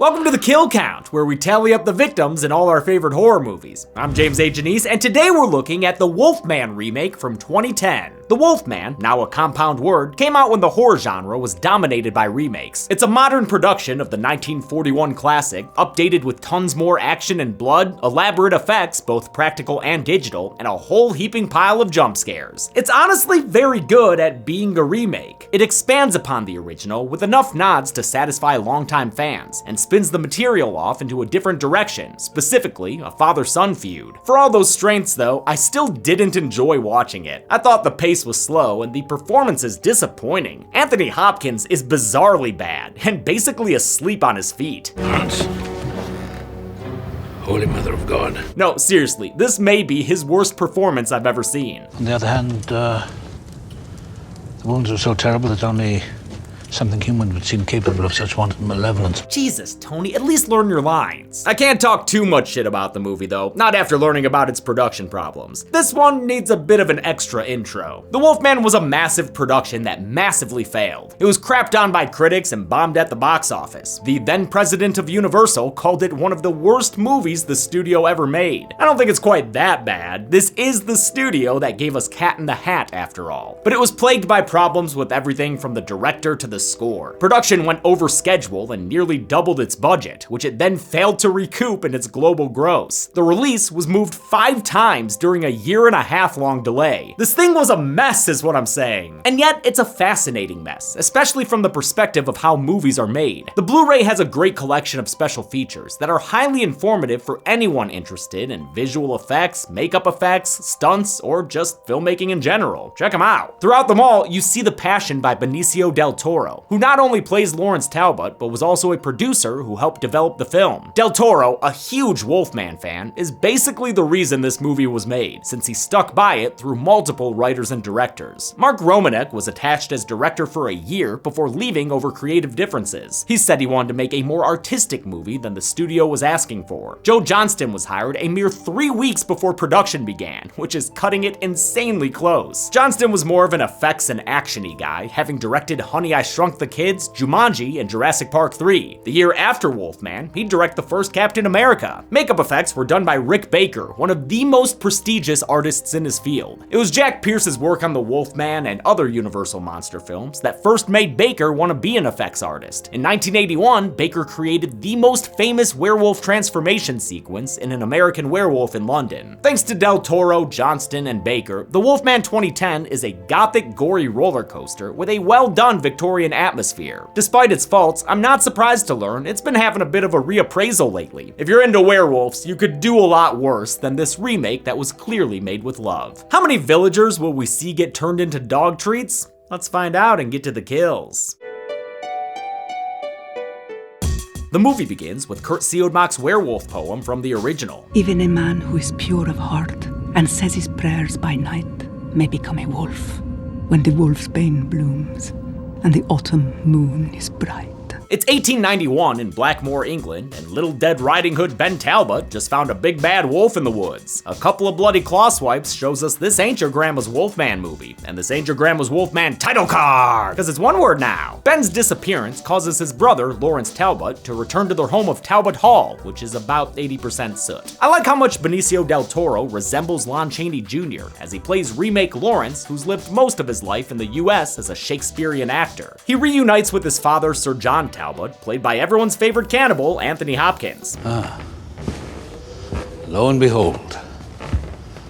Welcome to the Kill Count, where we tally up the victims in all our favorite horror movies. I'm James A. Janice, and today we're looking at the Wolfman remake from 2010. The Wolfman, now a compound word, came out when the horror genre was dominated by remakes. It's a modern production of the 1941 classic, updated with tons more action and blood, elaborate effects, both practical and digital, and a whole heaping pile of jump scares. It's honestly very good at being a remake. It expands upon the original with enough nods to satisfy longtime fans, and spins the material off into a different direction, specifically a father-son feud. For all those strengths though, I still didn't enjoy watching it. I thought the pace was slow and the performances disappointing. Anthony Hopkins is bizarrely bad and basically asleep on his feet. Hans, Holy Mother of God. No, seriously, this may be his worst performance I've ever seen. On the other hand, the wounds were so terrible that only something human would seem capable of such wanton malevolence. Jesus, Tony, at least learn your lines. I can't talk too much shit about the movie though, not after learning about its production problems. This one needs a bit of an extra intro. The Wolfman was a massive production that massively failed. It was crapped on by critics and bombed at the box office. The then president of Universal called it one of the worst movies the studio ever made. I don't think it's quite that bad. This is the studio that gave us Cat in the Hat after all. But it was plagued by problems with everything from the director to the score. Production went over schedule and nearly doubled its budget, which it then failed to recoup in its global gross. The release was moved 5 times during a 1.5 year long delay. This thing was a mess is what I'm saying. And yet, it's a fascinating mess, especially from the perspective of how movies are made. The Blu-ray has a great collection of special features that are highly informative for anyone interested in visual effects, makeup effects, stunts, or just filmmaking in general. Check them out. Throughout them all, you see the passion by Benicio del Toro, who not only plays Lawrence Talbot, but was also a producer who helped develop the film. Del Toro, a huge Wolfman fan, is basically the reason this movie was made, since he stuck by it through multiple writers and directors. Mark Romanek was attached as director for a year before leaving over creative differences. He said he wanted to make a more artistic movie than the studio was asking for. Joe Johnston was hired a mere 3 weeks before production began, which is cutting it insanely close. Johnston was more of an effects and action-y guy, having directed Honey, I Shrunk the Kids, Jumanji, and Jurassic Park 3. The year after Wolfman, he'd direct the first Captain America. Makeup effects were done by Rick Baker, one of the most prestigious artists in his field. It was Jack Pierce's work on the Wolfman and other Universal monster films that first made Baker want to be an effects artist. In 1981, Baker created the most famous werewolf transformation sequence in An American Werewolf in London. Thanks to Del Toro, Johnston, and Baker, the Wolfman 2010 is a gothic, gory roller coaster with a well-done Victorian atmosphere. Despite its faults, I'm not surprised to learn it's been having a bit of a reappraisal lately. If you're into werewolves, you could do a lot worse than this remake that was clearly made with love. How many villagers will we see get turned into dog treats? Let's find out and get to the kills. The movie begins with Kurt Siodmak's werewolf poem from the original. Even a man who is pure of heart and says his prayers by night may become a wolf when the wolf's bane blooms and the autumn moon is bright. It's 1891 in Blackmore, England, and little Dead Riding Hood Ben Talbot just found a big bad wolf in the woods. A couple of bloody claw swipes shows us this ain't your grandma's Wolfman movie, and this ain't your grandma's Wolfman title card, because it's one word now. Ben's disappearance causes his brother, Lawrence Talbot, to return to their home of Talbot Hall, which is about 80% soot. I like how much Benicio del Toro resembles Lon Chaney Jr. as he plays remake Lawrence, who's lived most of his life in the US as a Shakespearean actor. He reunites with his father, Sir John Talbot, played by everyone's favorite cannibal, Anthony Hopkins. Lo and behold,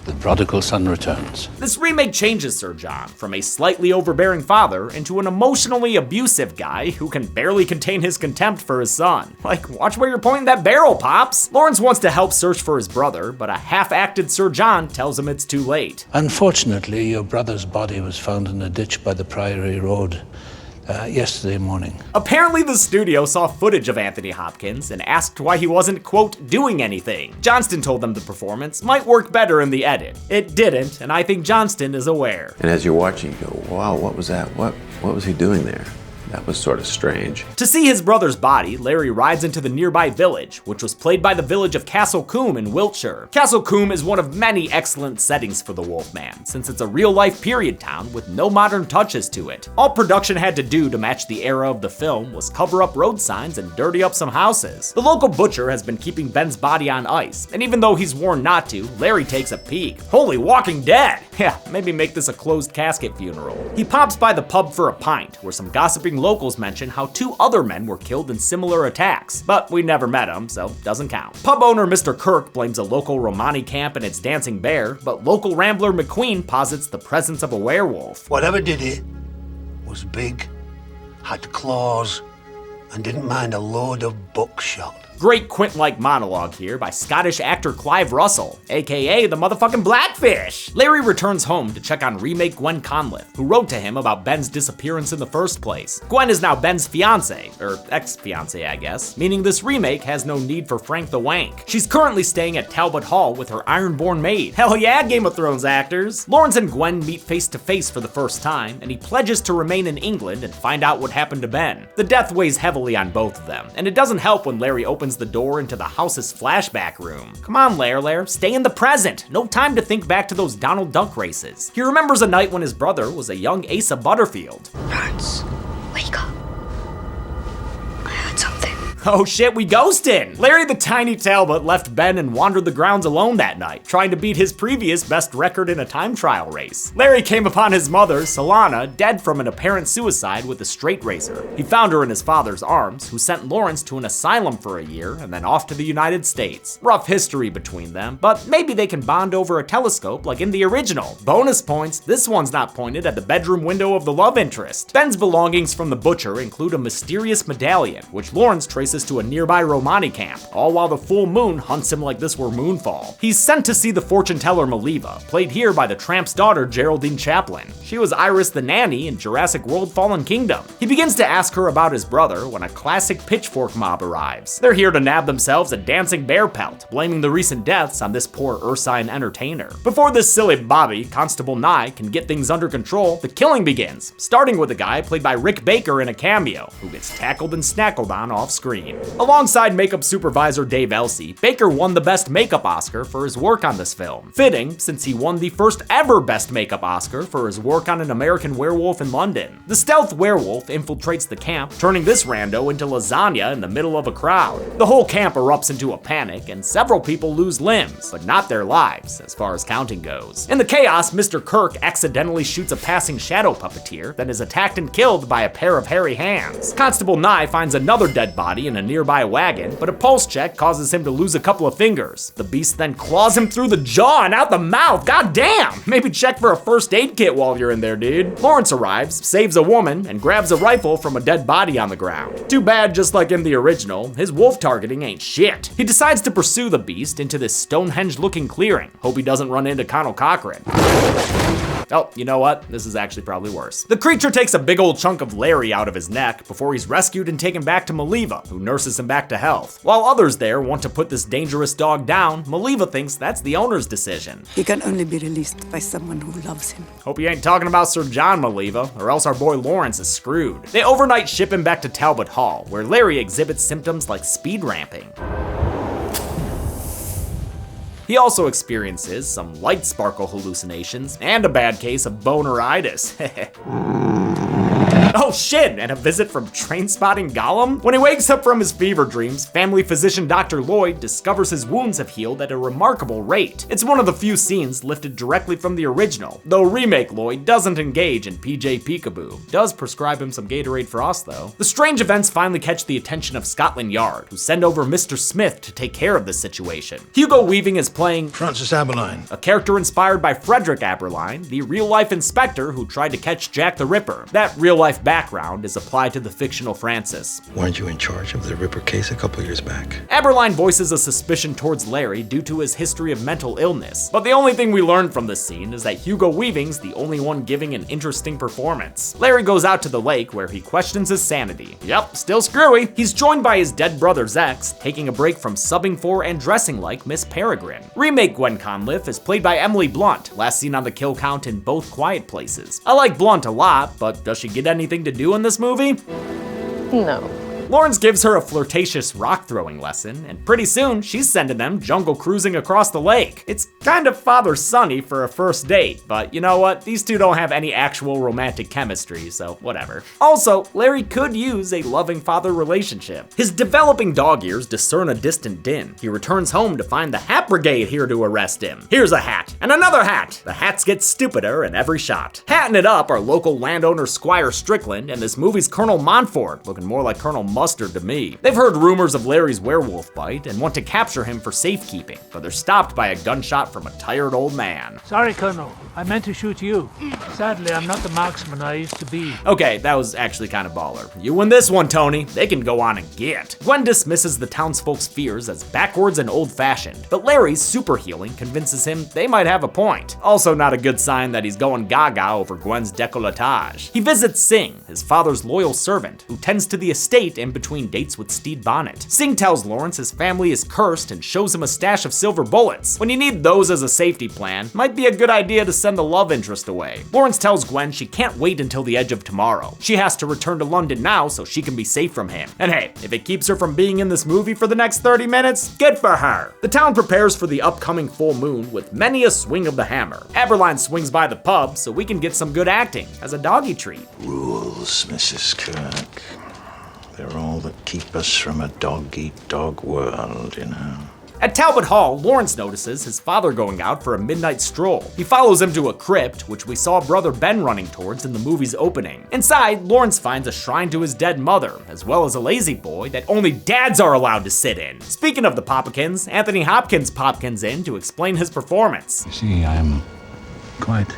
the prodigal son returns. This remake changes Sir John from a slightly overbearing father into an emotionally abusive guy who can barely contain his contempt for his son. Like, watch where you're pointing that barrel, Pops! Lawrence wants to help search for his brother, but a half-acted Sir John tells him it's too late. Unfortunately, your brother's body was found in a ditch by the Priory Road yesterday morning. Apparently the studio saw footage of Anthony Hopkins and asked why he wasn't, quote, doing anything. Johnston told them the performance might work better in the edit. It didn't, and I think Johnston is aware. And as you're watching, you go, wow, what was that? What was he doing there? That was sort of strange. To see his brother's body, Larry rides into the nearby village, which was played by the village of Castle Combe in Wiltshire. Castle Combe is one of many excellent settings for the Wolfman, since it's a real-life period town with no modern touches to it. All production had to do to match the era of the film was cover up road signs and dirty up some houses. The local butcher has been keeping Ben's body on ice, and even though he's warned not to, Larry takes a peek. Holy Walking Dead! Yeah, maybe make this a closed casket funeral. He pops by the pub for a pint, where some gossiping locals mention how 2 other men were killed in similar attacks, but we never met them, so doesn't count. Pub owner Mr. Kirk blames a local Romani camp and its dancing bear, but local rambler McQueen posits the presence of a werewolf. Whatever did it was big, had claws, and didn't mind a load of buckshot. Great Quint-like monologue here by Scottish actor Clive Russell, aka the motherfucking Blackfish. Larry returns home to check on remake Gwen Conliffe, who wrote to him about Ben's disappearance in the first place. Gwen is now Ben's fiance, or ex-fiance I guess, meaning this remake has no need for Frank the Wank. She's currently staying at Talbot Hall with her Ironborn maid. Hell yeah, Game of Thrones actors! Lawrence and Gwen meet face to face for the first time, and he pledges to remain in England and find out what happened to Ben. The death weighs heavily on both of them, and it doesn't help when Larry opens the door into the house's flashback room. Come on, Lair, stay in the present. No time to think back to those Donald Duck races. He remembers a night when his brother was a young Asa Butterfield. Lawrence, wake up. I heard something. Oh shit, we ghosted! Larry the Tiny Talbot left Ben and wandered the grounds alone that night, trying to beat his previous best record in a time trial race. Larry came upon his mother, Solana, dead from an apparent suicide with a straight razor. He found her in his father's arms, who sent Lawrence to an asylum for a year and then off to the United States. Rough history between them, but maybe they can bond over a telescope like in the original. Bonus points, this one's not pointed at the bedroom window of the love interest. Ben's belongings from the butcher include a mysterious medallion, which Lawrence traces to a nearby Romani camp, all while the full moon hunts him like this were moonfall. He's sent to see the fortune teller Maliva, played here by the tramp's daughter Geraldine Chaplin. She was Iris the nanny in Jurassic World Fallen Kingdom. He begins to ask her about his brother when a classic pitchfork mob arrives. They're here to nab themselves a dancing bear pelt, blaming the recent deaths on this poor Ursine entertainer. Before this silly Bobby, Constable Nye, can get things under control, the killing begins, starting with a guy played by Rick Baker in a cameo, who gets tackled and snackled on off screen. Alongside makeup supervisor Dave Elsey, Baker won the Best Makeup Oscar for his work on this film. Fitting, since he won the first ever Best Makeup Oscar for his work on An American Werewolf in London. The stealth werewolf infiltrates the camp, turning this rando into lasagna in the middle of a crowd. The whole camp erupts into a panic, and several people lose limbs, but not their lives, as far as counting goes. In the chaos, Mr. Kirk accidentally shoots a passing shadow puppeteer, then is attacked and killed by a pair of hairy hands. Constable Nye finds another dead body in a nearby wagon, but a pulse check causes him to lose a couple of fingers. The beast then claws him through the jaw and out the mouth. God damn! Maybe check for a first aid kit while you're in there, dude. Lawrence arrives, saves a woman, and grabs a rifle from a dead body on the ground. Too bad, just like in the original, his wolf targeting ain't shit. He decides to pursue the beast into this Stonehenge-looking clearing. Hope he doesn't run into Conal Cochran. Oh, you know what? This is actually probably worse. The creature takes a big old chunk of Larry out of his neck before he's rescued and taken back to Maliva, who nurses him back to health. While others there want to put this dangerous dog down, Maliva thinks that's the owner's decision. He can only be released by someone who loves him. Hope you ain't talking about Sir John Maliva, or else our boy Lawrence is screwed. They overnight ship him back to Talbot Hall, where Larry exhibits symptoms like speed ramping. He also experiences some light sparkle hallucinations and a bad case of boneritis. Oh shit, and a visit from Trainspotting Gollum? When he wakes up from his fever dreams, family physician Dr. Lloyd discovers his wounds have healed at a remarkable rate. It's one of the few scenes lifted directly from the original, though remake Lloyd doesn't engage in PJ Peekaboo. Does prescribe him some Gatorade Frost though. The strange events finally catch the attention of Scotland Yard, who send over Mr. Smith to take care of the situation. Hugo Weaving is playing Francis Aberline, a character inspired by Frederick Aberline, the real-life inspector who tried to catch Jack the Ripper. That real-life background is applied to the fictional Francis. Weren't you in charge of the Ripper case a couple years back? Aberline voices a suspicion towards Larry due to his history of mental illness, but the only thing we learn from this scene is that Hugo Weaving's the only one giving an interesting performance. Larry goes out to the lake where he questions his sanity. Yep, still screwy. He's joined by his dead brother's ex, taking a break from subbing for and dressing like Miss Peregrine. Remake Gwen Conliffe is played by Emily Blunt, last seen on the kill count in both Quiet Places. I like Blunt a lot, but does she get anything to do in this movie? No. Lawrence gives her a flirtatious rock throwing lesson, and pretty soon she's sending them jungle cruising across the lake. It's kind of father-sonny for a first date, but you know what? These two don't have any actual romantic chemistry, so whatever. Also, Larry could use a loving father relationship. His developing dog ears discern a distant din. He returns home to find the Hat Brigade here to arrest him. Here's a hat, and another hat. The hats get stupider in every shot. Hatting it up are local landowner Squire Strickland and this movie's Colonel Montford, looking more like Colonel Mustard to me. They've heard rumors of Larry's werewolf bite and want to capture him for safekeeping, but they're stopped by a gunshot from a tired old man. Sorry, Colonel. I meant to shoot you. Sadly, I'm not the marksman I used to be. Okay, that was actually kind of baller. You win this one, Tony. They can go on and get. Gwen dismisses the townsfolk's fears as backwards and old-fashioned, but Larry's super healing convinces him they might have a point. Also not a good sign that he's going gaga over Gwen's décolletage. He visits Singh, his father's loyal servant, who tends to the estate in between dates with Stede Bonnet. Singh tells Lawrence his family is cursed and shows him a stash of silver bullets. When you need those as a safety plan, might be a good idea to send the love interest away. Lawrence tells Gwen she can't wait until the edge of tomorrow. She has to return to London now so she can be safe from him. And hey, if it keeps her from being in this movie for the next 30 minutes, good for her. The town prepares for the upcoming full moon with many a swing of the hammer. Aberline swings by the pub so we can get some good acting as a doggy treat. Rules, Mrs. Kirk. They're all that keep us from a dog-eat-dog world, you know. At Talbot Hall, Lawrence notices his father going out for a midnight stroll. He follows him to a crypt, which we saw Brother Ben running towards in the movie's opening. Inside, Lawrence finds a shrine to his dead mother, as well as a lazy boy that only dads are allowed to sit in. Speaking of the Popkins, Anthony Hopkins popkins in to explain his performance. You see, I'm quite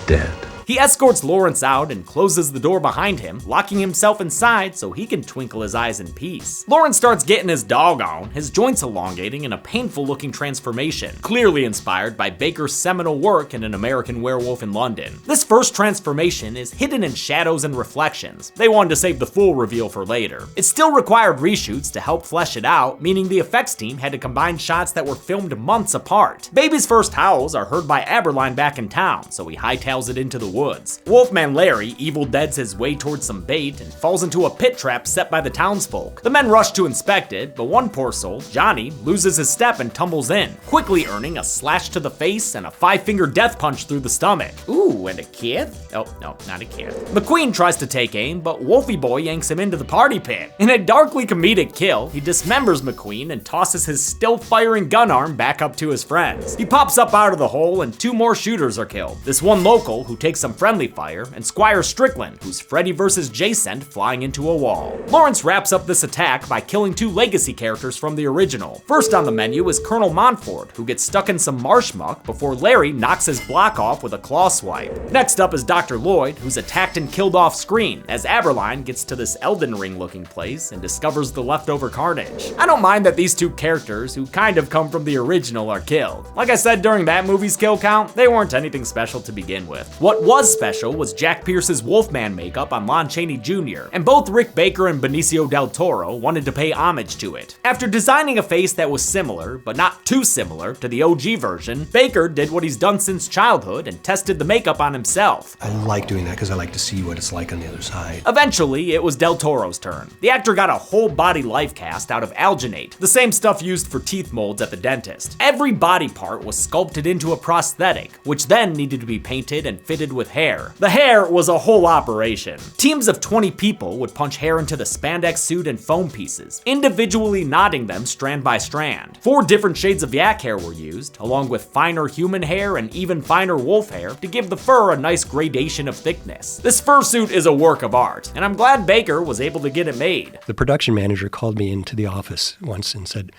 dead. He escorts Lawrence out and closes the door behind him, locking himself inside so he can twinkle his eyes in peace. Lawrence starts getting his dog on, his joints elongating in a painful-looking transformation, clearly inspired by Baker's seminal work in An American Werewolf in London. This first transformation is hidden in shadows and reflections. They wanted to save the full reveal for later. It still required reshoots to help flesh it out, meaning the effects team had to combine shots that were filmed months apart. Baby's first howls are heard by Aberline back in town, so he hightails it into the woods. Wolfman Larry Evil Deads his way towards some bait and falls into a pit trap set by the townsfolk. The men rush to inspect it, but one poor soul, Johnny, loses his step and tumbles in, quickly earning a slash to the face and a 5-finger death punch through the stomach. Ooh, and a kid? Oh, no, not a kid. McQueen tries to take aim, but Wolfie Boy yanks him into the party pit. In a darkly comedic kill, he dismembers McQueen and tosses his still-firing gun arm back up to his friends. He pops up out of the hole and 2 more shooters are killed. This one local, who takes some friendly fire, and Squire Strickland, who's Freddy vs. Jason flying into a wall. Lawrence wraps up this attack by killing 2 legacy characters from the original. First on the menu is Colonel Montford, who gets stuck in some marsh muck before Larry knocks his block off with a claw swipe. Next up is Dr. Lloyd, who's attacked and killed off screen, as Aberline gets to this Elden Ring looking place and discovers the leftover carnage. I don't mind that these 2 characters, who kind of come from the original, are killed. Like I said during that movie's kill count, they weren't anything special to begin with. What was special was Jack Pierce's Wolfman makeup on Lon Chaney Jr., and both Rick Baker and Benicio del Toro wanted to pay homage to it. After designing a face that was similar, but not too similar, to the OG version, Baker did what he's done since childhood and tested the makeup on himself. I like doing that because I like to see what it's like on the other side. Eventually, it was del Toro's turn. The actor got a whole body life cast out of alginate, the same stuff used for teeth molds at the dentist. Every body part was sculpted into a prosthetic, which then needed to be painted and fitted with hair. The hair was a whole operation. Teams of 20 people would punch hair into the spandex suit and foam pieces, individually knotting them strand by strand. 4 different shades of yak hair were used, along with finer human hair and even finer wolf hair to give the fur a nice gradation of thickness. This fursuit is a work of art, and I'm glad Baker was able to get it made. The production manager called me into the office once and said,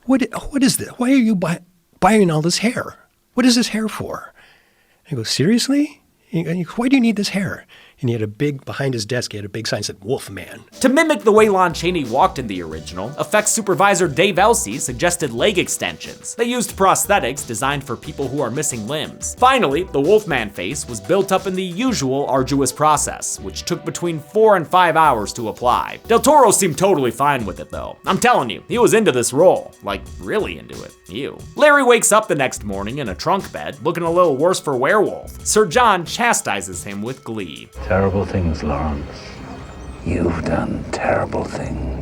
What is this? Why are you buying all this hair? What is this hair for? I go, seriously? Why do you need this hair? And he had behind his desk, he had a big sign that said Wolfman. To mimic the way Lon Chaney walked in the original, effects supervisor Dave Elsey suggested leg extensions. They used prosthetics designed for people who are missing limbs. Finally, the Wolfman face was built up in the usual arduous process, which took between 4 and 5 hours to apply. Del Toro seemed totally fine with it though. I'm telling you, he was into this role. Like, really into it. Ew. Larry wakes up the next morning in a trunk bed, looking a little worse for werewolf. Sir John chastises him with glee. terrible things, Lawrence. You've done terrible things.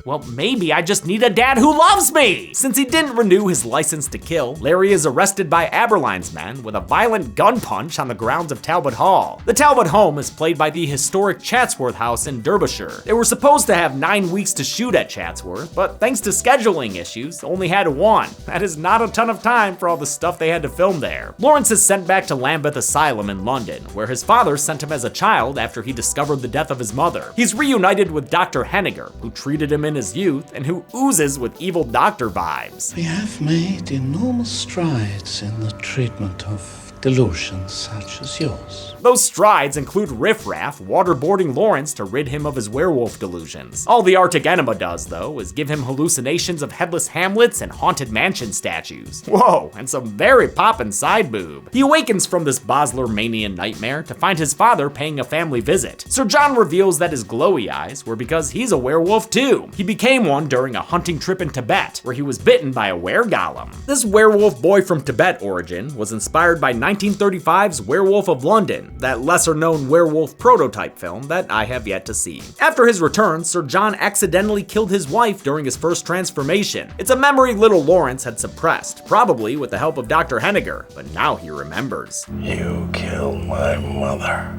Well, maybe I just need a dad who loves me! Since he didn't renew his license to kill, Larry is arrested by Aberline's men with a violent gun punch on the grounds of Talbot Hall. The Talbot home is played by the historic Chatsworth House in Derbyshire. They were supposed to have 9 weeks to shoot at Chatsworth, but thanks to scheduling issues, only had 1. That is not a ton of time for all the stuff they had to film there. Lawrence is sent back to Lambeth Asylum in London, where his father sent him as a child after he discovered the death of his mother. He's reunited with Dr. Henniger, who treated him in his youth and who oozes with evil doctor vibes. We have made enormous strides in the treatment of delusions such as yours. Those strides include riffraff waterboarding Lawrence to rid him of his werewolf delusions. All the Arctic enema does, though, is give him hallucinations of headless Hamlets and haunted mansion statues. Whoa, and some very poppin' side boob. He awakens from this Bosler-manian nightmare to find his father paying a family visit. Sir John reveals that his glowy eyes were because he's a werewolf too. He became one during a hunting trip in Tibet, where he was bitten by a weregolem. This werewolf boy from Tibet origin was inspired by 1935's Werewolf of London, that lesser-known werewolf prototype film that I have yet to see. After his return, Sir John accidentally killed his wife during his first transformation. It's a memory little Lawrence had suppressed, probably with the help of Dr. Henniger, but now he remembers. You killed my mother.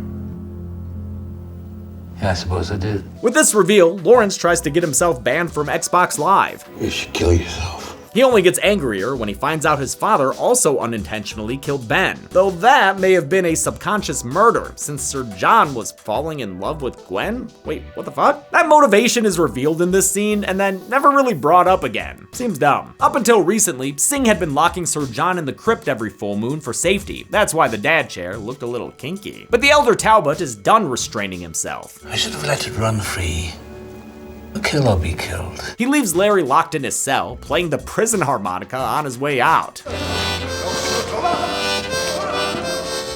Yeah, I suppose I did. With this reveal, Lawrence tries to get himself banned from Xbox Live. You should kill yourself. He only gets angrier when he finds out his father also unintentionally killed Ben, though that may have been a subconscious murder since Sir John was falling in love with Gwen? Wait, what the fuck? That motivation is revealed in this scene and then never really brought up again. Seems dumb. Up until recently, Singh had been locking Sir John in the crypt every full moon for safety. That's why the dad chair looked a little kinky. But the elder Talbot is done restraining himself. I should have let it run free. Kill or be killed. He leaves Larry locked in his cell, playing the prison harmonica on his way out.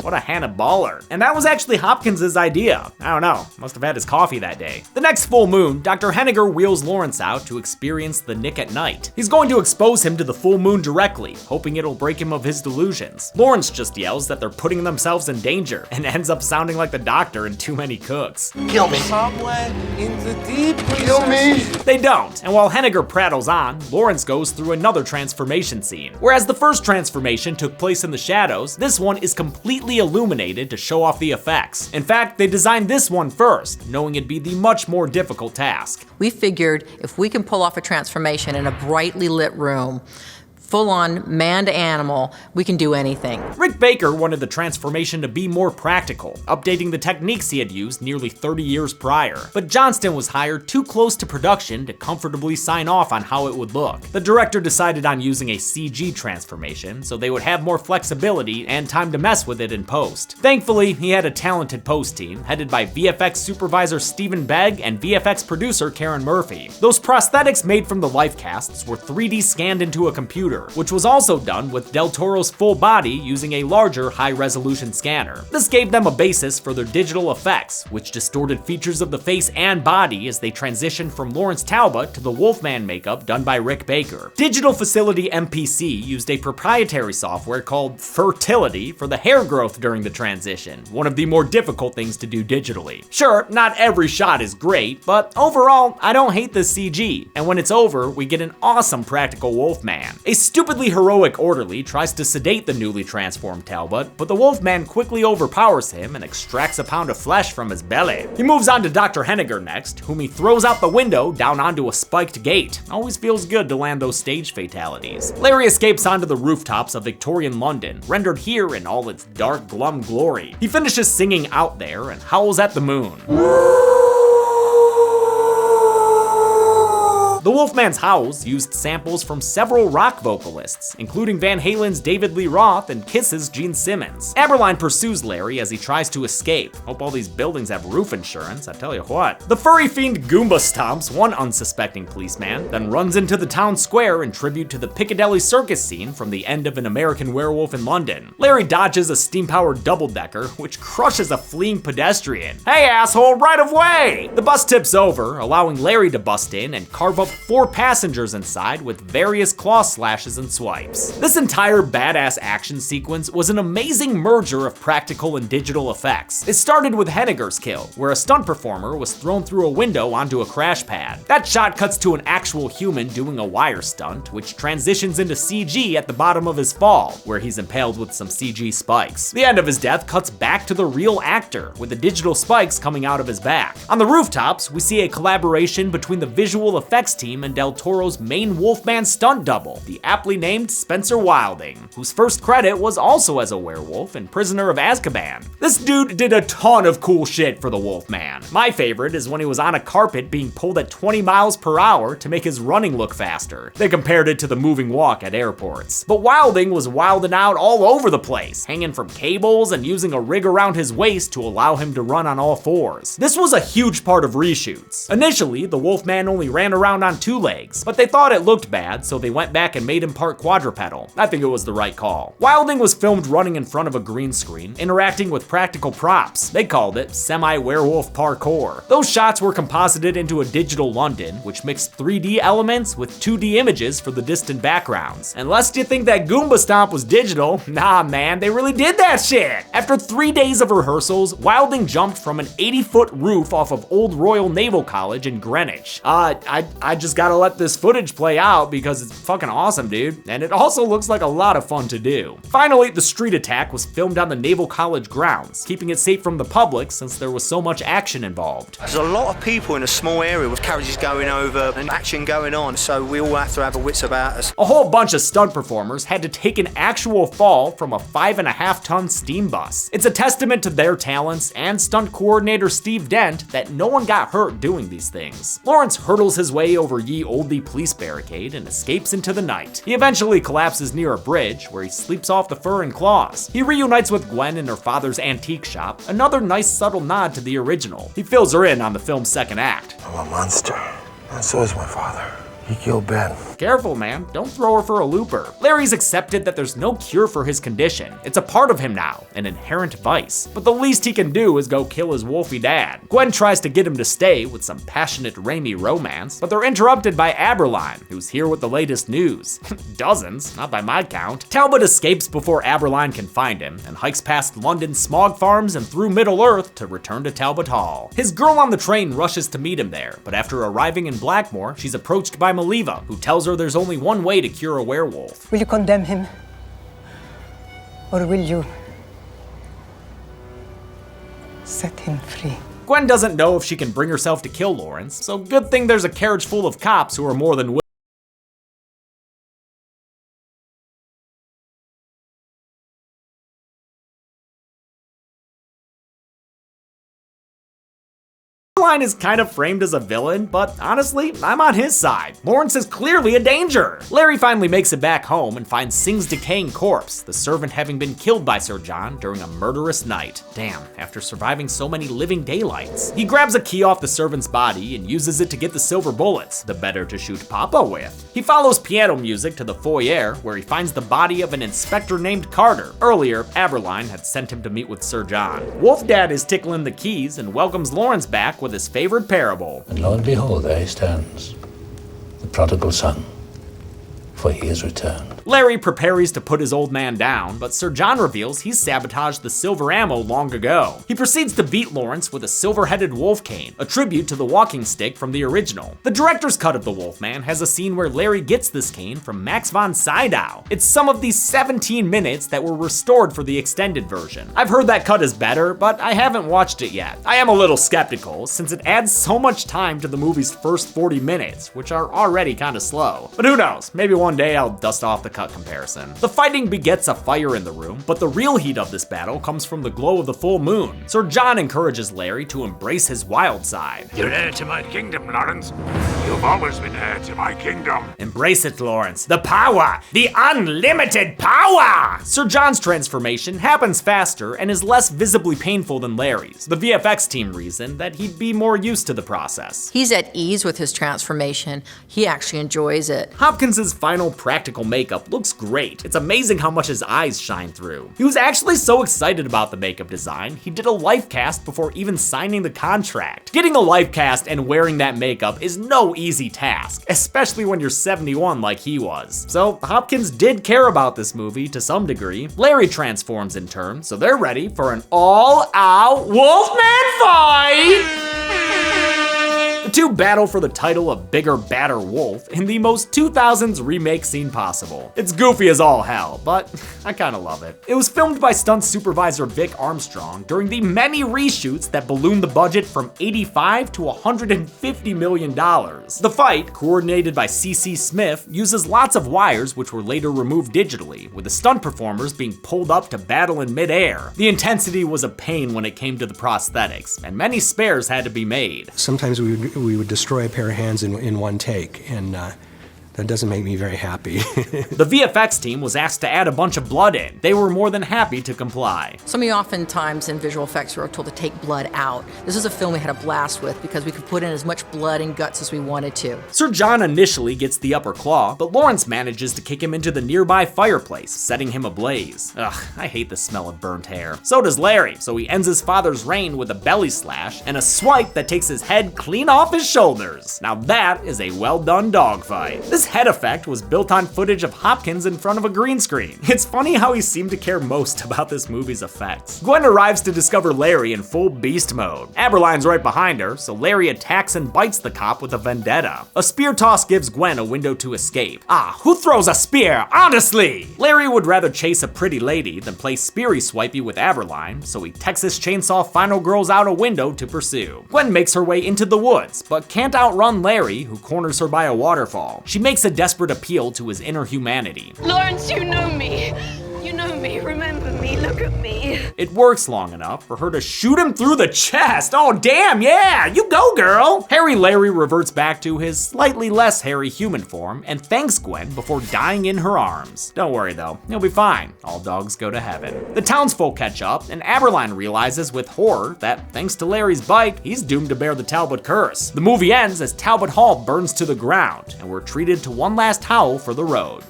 What a Hannah Baller. And that was actually Hopkins' idea. I don't know, must have had his coffee that day. The next full moon, Dr. Henniger wheels Lawrence out to experience the Nick at Night. He's going to expose him to the full moon directly, hoping it'll break him of his delusions. Lawrence just yells that they're putting themselves in danger and ends up sounding like the doctor in Too Many Cooks. Kill me. Somewhere in the deep Kill me. They don't, and while Henniger prattles on, Lawrence goes through another transformation scene. Whereas the first transformation took place in the shadows, this one is completely illuminated to show off the effects. In fact, they designed this one first, knowing it'd be the much more difficult task. We figured if we can pull off a transformation in a brightly lit room, full-on man to animal, we can do anything. Rick Baker wanted the transformation to be more practical, updating the techniques he had used nearly 30 years prior. But Johnston was hired too close to production to comfortably sign off on how it would look. The director decided on using a CG transformation, so they would have more flexibility and time to mess with it in post. Thankfully, he had a talented post team, headed by VFX supervisor Stephen Begg and VFX producer Karen Murphy. Those prosthetics made from the life casts were 3D scanned into a computer, which was also done with Del Toro's full body using a larger high-resolution scanner. This gave them a basis for their digital effects, which distorted features of the face and body as they transitioned from Lawrence Talbot to the Wolfman makeup done by Rick Baker. Digital Facility MPC used a proprietary software called Fertility for the hair growth during the transition, one of the more difficult things to do digitally. Sure, not every shot is great, but overall, I don't hate the CG, and when it's over, we get an awesome practical Wolfman. A stupidly heroic orderly tries to sedate the newly transformed Talbot, but the Wolfman quickly overpowers him and extracts a pound of flesh from his belly. He moves on to Dr. Henniger next, whom he throws out the window down onto a spiked gate. Always feels good to land those stage fatalities. Larry escapes onto the rooftops of Victorian London, rendered here in all its dark, glum glory. He finishes singing Out There and howls at the moon. The Wolfman's howls used samples from several rock vocalists, including Van Halen's David Lee Roth and Kiss's Gene Simmons. Aberline pursues Larry as he tries to escape. Hope all these buildings have roof insurance, I tell you what. The furry fiend Goomba stomps one unsuspecting policeman, then runs into the town square in tribute to the Piccadilly Circus scene from the end of An American Werewolf in London. Larry dodges a steam-powered double-decker, which crushes a fleeing pedestrian. Hey asshole, right of way! The bus tips over, allowing Larry to bust in and carve up 4 passengers inside side with various claw slashes and swipes. This entire badass action sequence was an amazing merger of practical and digital effects. It started with Henniger's kill, where a stunt performer was thrown through a window onto a crash pad. That shot cuts to an actual human doing a wire stunt, which transitions into CG at the bottom of his fall, where he's impaled with some CG spikes. The end of his death cuts back to the real actor, with the digital spikes coming out of his back. On the rooftops, we see a collaboration between the visual effects team and Del Toro's main Wolfman stunt double, the aptly named Spencer Wilding, whose first credit was also as a werewolf in Prisoner of Azkaban. This dude did a ton of cool shit for the Wolfman. My favorite is when he was on a carpet being pulled at 20 miles per hour to make his running look faster. They compared it to the moving walk at airports. But Wilding was wilding out all over the place, hanging from cables and using a rig around his waist to allow him to run on all fours. This was a huge part of reshoots. Initially, the Wolfman only ran around on 2 legs, but they thought it looked bad, so they went back and made him part quadrupedal. I think it was the right call. Wilding was filmed running in front of a green screen, interacting with practical props. They called it semi-werewolf parkour. Those shots were composited into a digital London, which mixed 3D elements with 2D images for the distant backgrounds. And lest you think that Goomba Stomp was digital, nah man, they really did that shit! After 3 days of rehearsals, Wilding jumped from an 80-foot roof off of Old Royal Naval College in Greenwich. I just gotta let this footage play out because it's fucking awesome, dude. And it also looks like a lot of fun to do. Finally, the street attack was filmed on the Naval College grounds, keeping it safe from the public since there was so much action involved. There's a lot of people in a small area with carriages going over and action going on, so we all have to have our wits about us. A whole bunch of stunt performers had to take an actual fall from a 5.5-ton steam bus. It's a testament to their talents and stunt coordinator Steve Dent that no one got hurt doing these things. Lawrence hurdles his way over Ye Olde police barricade and escapes into the night. He eventually collapses near a bridge where he sleeps off the fur and claws. He reunites with Gwen in her father's antique shop, another nice subtle nod to the original. He fills her in on the film's second act. I'm a monster, and so is my father. He killed Ben. Careful, man. Don't throw her for a looper. Larry's accepted that there's no cure for his condition. It's a part of him now, an inherent vice. But the least he can do is go kill his wolfy dad. Gwen tries to get him to stay with some passionate Raimi romance, but they're interrupted by Aberline, who's here with the latest news. Dozens, not by my count. Talbot escapes before Aberline can find him, and hikes past London's smog farms and through Middle-earth to return to Talbot Hall. His girl on the train rushes to meet him there, but after arriving in Blackmore, she's approached by Maliva, who tells her there's only one way to cure a werewolf. Will you condemn him? Or will you set him free? Gwen doesn't know if she can bring herself to kill Lawrence, so good thing there's a carriage full of cops who are more than willing. Aberline is kind of framed as a villain, but honestly, I'm on his side. Lawrence is clearly a danger. Larry finally makes it back home and finds Singh's decaying corpse, the servant having been killed by Sir John during a murderous night. Damn, after surviving so many living daylights. He grabs a key off the servant's body and uses it to get the silver bullets, the better to shoot Papa with. He follows piano music to the foyer, where he finds the body of an inspector named Carter. Earlier, Aberline had sent him to meet with Sir John. Wolf Dad is tickling the keys and welcomes Lawrence back with his favorite parable. And lo and behold, there he stands, the prodigal son, for he is returned. Larry prepares to put his old man down, but Sir John reveals he's sabotaged the silver ammo long ago. He proceeds to beat Lawrence with a silver-headed wolf cane, a tribute to the walking stick from the original. The director's cut of The Wolfman has a scene where Larry gets this cane from Max von Sydow. It's some of these 17 minutes that were restored for the extended version. I've heard that cut is better, but I haven't watched it yet. I am a little skeptical, since it adds so much time to the movie's first 40 minutes, which are already kinda slow. But who knows, maybe one day I'll dust off the cut comparison. The fighting begets a fire in the room, but the real heat of this battle comes from the glow of the full moon. Sir John encourages Larry to embrace his wild side. You're heir to my kingdom, Lawrence. You've always been heir to my kingdom. Embrace it, Lawrence. The power! The unlimited power! Sir John's transformation happens faster and is less visibly painful than Larry's. The VFX team reasoned that he'd be more used to the process. He's at ease with his transformation. He actually enjoys it. Hopkins's final practical makeup makeup looks great. It's amazing how much his eyes shine through. He was actually so excited about the makeup design, he did a life cast before even signing the contract. Getting a life cast and wearing that makeup is no easy task, especially when you're 71 like he was. So Hopkins did care about this movie to some degree. Larry transforms in turn, so they're ready for an all-out Wolfman fight! The two battle for the title of Bigger, Badder Wolf in the most 2000s remake scene possible. It's goofy as all hell, but I kinda love it. It was filmed by stunt supervisor Vic Armstrong during the many reshoots that ballooned the budget from $85 to $150 million. The fight, coordinated by C.C. Smith, uses lots of wires which were later removed digitally, with the stunt performers being pulled up to battle in midair. The intensity was a pain when it came to the prosthetics, and many spares had to be made. Sometimes we would destroy a pair of hands in one take, and that doesn't make me very happy. The VFX team was asked to add a bunch of blood in. They were more than happy to comply. Some of you oftentimes in visual effects were told to take blood out. This is a film we had a blast with because we could put in as much blood and guts as we wanted to. Sir John initially gets the upper claw, but Lawrence manages to kick him into the nearby fireplace, setting him ablaze. Ugh, I hate the smell of burnt hair. So does Larry, so he ends his father's reign with a belly slash and a swipe that takes his head clean off his shoulders. Now that is a well-done dogfight. This head effect was built on footage of Hopkins in front of a green screen. It's funny how he seemed to care most about this movie's effects. Gwen arrives to discover Larry in full beast mode. Aberline's right behind her, so Larry attacks and bites the cop with a vendetta. A spear toss gives Gwen a window to escape. Ah, who throws a spear, honestly? Larry would rather chase a pretty lady than play speary swipey with Aberline, so he Texas Chainsaw Final Girls out a window to pursue. Gwen makes her way into the woods, but can't outrun Larry, who corners her by a waterfall. She makes a desperate appeal to his inner humanity. Lawrence, you know me. You know me, remember me, look at me. It works long enough for her to shoot him through the chest. Oh damn, yeah, you go girl. Hairy Larry reverts back to his slightly less hairy human form and thanks Gwen before dying in her arms. Don't worry though, he'll be fine. All dogs go to heaven. The townsfolk catch up and Aberline realizes with horror that thanks to Larry's bite, he's doomed to bear the Talbot curse. The movie ends as Talbot Hall burns to the ground and we're treated to one last howl for the road.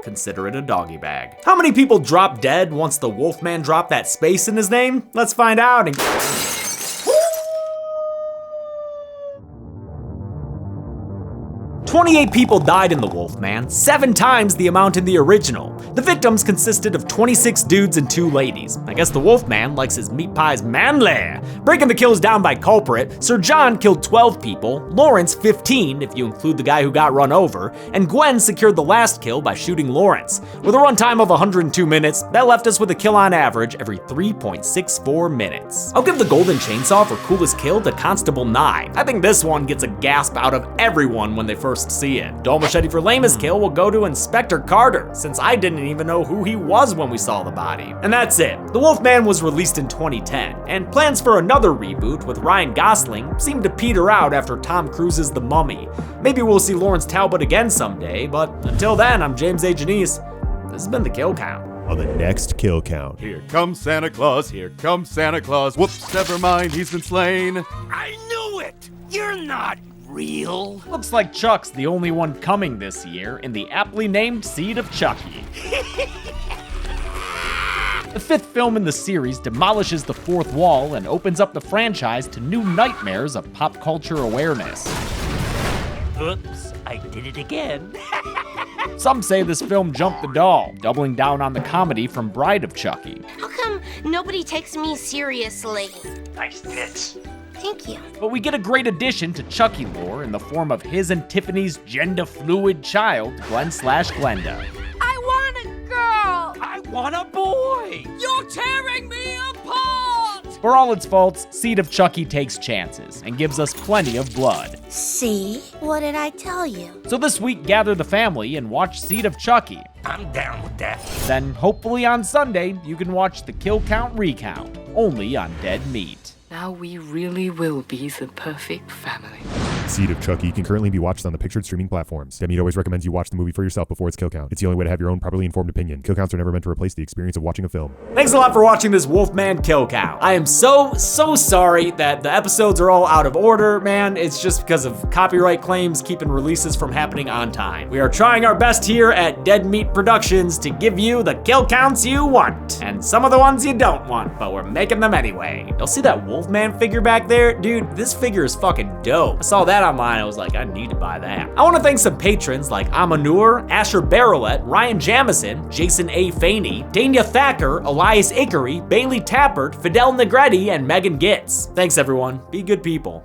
Consider it a doggy bag. How many people drop dead once the Wolfman dropped that space in his name? Let's find out and 28 people died in The Wolfman, 7 times the amount in the original. The victims consisted of 26 dudes and 2 ladies. I guess the Wolfman likes his meat pies manly. Breaking the kills down by culprit, Sir John killed 12 people, Lawrence 15 if you include the guy who got run over, and Gwen secured the last kill by shooting Lawrence. With a runtime of 102 minutes, that left us with a kill on average every 3.64 minutes. I'll give the Golden Chainsaw for coolest kill to Constable Nye. I think this one gets a gasp out of everyone when they first see it. Dull Machete for lamest kill will go to Inspector Carter, since I didn't even know who he was when we saw the body. And that's it. The Wolfman was released in 2010, and plans for another reboot with Ryan Gosling seemed to peter out after Tom Cruise's The Mummy. Maybe we'll see Lawrence Talbot again someday, but until then, I'm James A. Janice. This has been The Kill Count. On the next Kill Count. Here comes Santa Claus, here comes Santa Claus. Whoops, never mind, he's been slain. I knew it! You're not real. Looks like Chuck's the only one coming this year in the aptly named Seed of Chucky. The 5th film in the series demolishes the 4th wall and opens up the franchise to new nightmares of pop culture awareness. Oops, I did it again. Some say this film jumped the doll, doubling down on the comedy from Bride of Chucky. How come nobody takes me seriously? Nice tits. Thank you. But we get a great addition to Chucky lore in the form of his and Tiffany's gender-fluid child, Glenn/Glenda. I want a girl. I want a boy. You're tearing me apart. For all its faults, Seed of Chucky takes chances and gives us plenty of blood. See? What did I tell you? So this week, gather the family and watch Seed of Chucky. I'm down with that. Then, hopefully on Sunday, you can watch the Kill Count Recount, only on Dead Meat. Now we really will be the perfect family. Seed of Chucky can currently be watched on the pictured streaming platforms. Demi always recommends you watch the movie for yourself before its kill count. It's the only way to have your own properly informed opinion. Kill counts are never meant to replace the experience of watching a film. Thanks a lot for watching this Wolfman kill count. I am so sorry that the episodes are all out of order, man. It's just because of copyright claims keeping releases from happening on time. We are trying our best here at Dead Meat Productions to give you the kill counts you want, and some of the ones you don't want, but we're making them anyway. You'll see that Wolfman figure back there? Dude, this figure is fucking dope. I saw that online, I was like, I need to buy that. I want to thank some patrons like Amanur, Asher Barrowlet, Ryan Jamison, Jason A. Faney, Dania Thacker, Elias Ickery, Bailey Tappert, Fidel Negretti, and Megan Gitz. Thanks everyone, be good people.